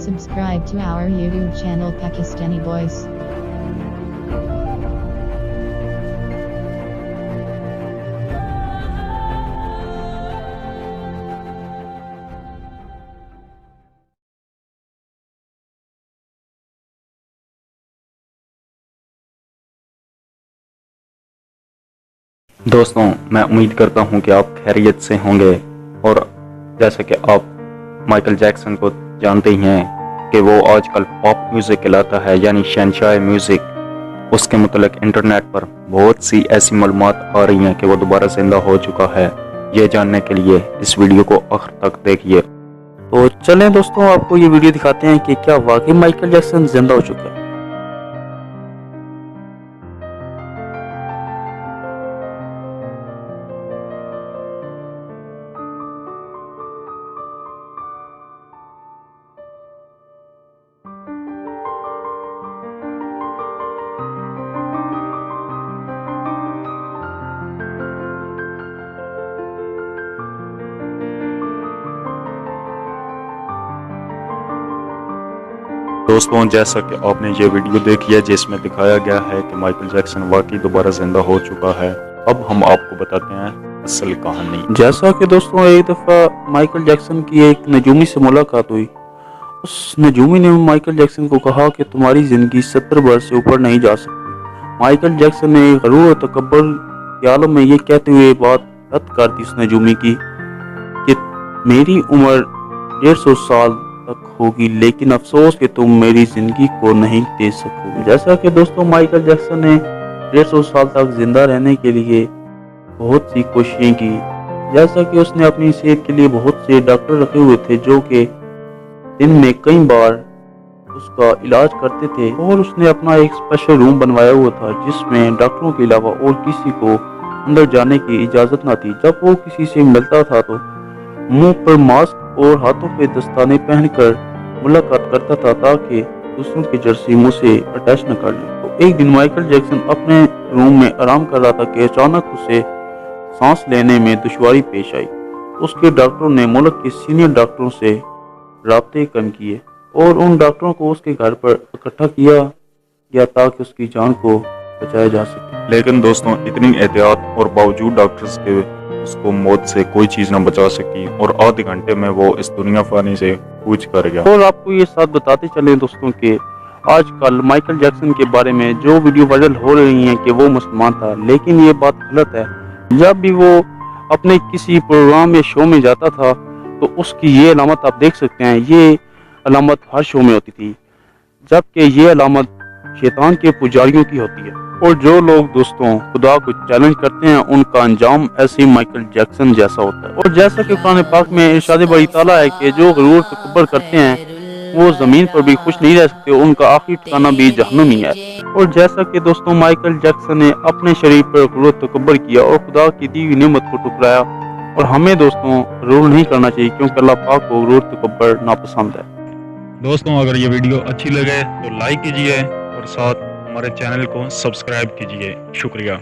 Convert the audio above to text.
Subscribe to our YouTube channel Pakistani Boys. दोस्तों, मैं उम्मीद करता हूं कि आप खैरियत से होंगे। और जैसा कि आप माइकल जैक्सन को जानते ही हैं कि वो आजकल पॉप म्यूज़िक कहलाता है, यानी शहंशाह म्यूज़िक। उसके मुतल्लिक इंटरनेट पर बहुत सी ऐसी मालूमात आ रही हैं कि वो दोबारा जिंदा हो चुका है। ये जानने के लिए इस वीडियो को आखिर तक देखिए। तो चलें दोस्तों, आपको ये वीडियो दिखाते हैं कि क्या वाकई माइकल जैक्सन जिंदा हो चुका है। दोस्तों, जैसा कि आपने ये वीडियो देखी है जिसमें दिखाया गया है कि माइकल जैक्सन वाकई दोबारा जिंदा हो चुका है, अब हम आपको बताते हैं असल कहानी। जैसा कि दोस्तों एक दफ़ा माइकल जैक्सन की एक नजूमी से मुलाकात हुई। उस नजूमी ने माइकल जैक्सन को कहा कि तुम्हारी ज़िंदगी 70 वर्ष से ऊपर नहीं जा सकती। माइकल जैक्सन ने गरूर और तकब्बुर के आलम में ये कहते हुए बात रद्द कर दी उस नजूमी की कि मेरी उम्र 150 साल तक होगी, लेकिन अफसोस कि तुम मेरी जिंदगी को नहीं दे सकोगे। जैसा कि दोस्तों माइकल जैक्सन ने 150 साल तक जिंदा रहने के लिए बहुत सी कोशिशें की। जैसा कि उसने अपनी सेहत के लिए बहुत से डॉक्टर रखे हुए थे जो कि दिन में कई बार उसका इलाज करते थे, और उसने अपना एक स्पेशल रूम बनवाया हुआ था जिसमें डॉक्टरों के अलावा और किसी को अंदर जाने की इजाजत न थी। जब वो किसी से मिलता था तो मुंह पर मास्क और हाथों पे दस्ताने पहनकर मुलाकात करता था ताकि दूसरों के जर्सी मुंह से अटैच न कर ले। तो एक दिन माइकल जैक्सन अपने रूम में आराम कर रहा था कि अचानक उसे सांस लेने में दुश्वारी पेश आई। उसके डॉक्टरों ने मुल्क के सीनियर डॉक्टरों से राब्ते कायम किए और उन डॉक्टरों को उसके घर पर इकट्ठा किया गया ताकि उसकी जान को बचाया जा सके। लेकिन दोस्तों, इतनी एहतियात और बावजूद डॉक्टर्स के उसको मौत से कोई चीज न बचा सकी और आधे घंटे में वो इस दुनिया फानी से कूच कर गया। और आपको ये साथ बताते चले दोस्तों कि आजकल माइकल जैक्सन के बारे में जो वीडियो वायरल हो रही हैं कि वो मुसलमान था, लेकिन ये बात गलत है। जब भी वो अपने किसी प्रोग्राम या शो में जाता था तो उसकी ये अलामत आप देख सकते हैं, ये अलामत हर शो में होती थी, जबकि ये अलामत शैतान के पुजारियों की होती है। और जो लोग दोस्तों खुदा को चैलेंज करते हैं उनका अंजाम ऐसे ही माइकल जैक्सन जैसा होता है। और जैसा कि कुरान पाक में इरशाद बारी ताला है कि जो गरूर तकब्बुर करते हैं वो जमीन पर भी खुश नहीं रह सकते, उनका आखिरी ठिकाना भी जहन्नुम ही है। और जैसा कि दोस्तों माइकल जैक्सन ने अपने शरीर पर गरूर तकब्बुर किया और खुदा की दी हुई नेमत को ठुकराया, और हमें दोस्तों गरूर नहीं करना चाहिए क्योंकि अल्लाह पाक को गरूर तकब्बुर नापसंद है। दोस्तों, अगर ये वीडियो अच्छी लगे तो लाइक कीजिए और साथ हमारे चैनल को सब्सक्राइब कीजिए। शुक्रिया।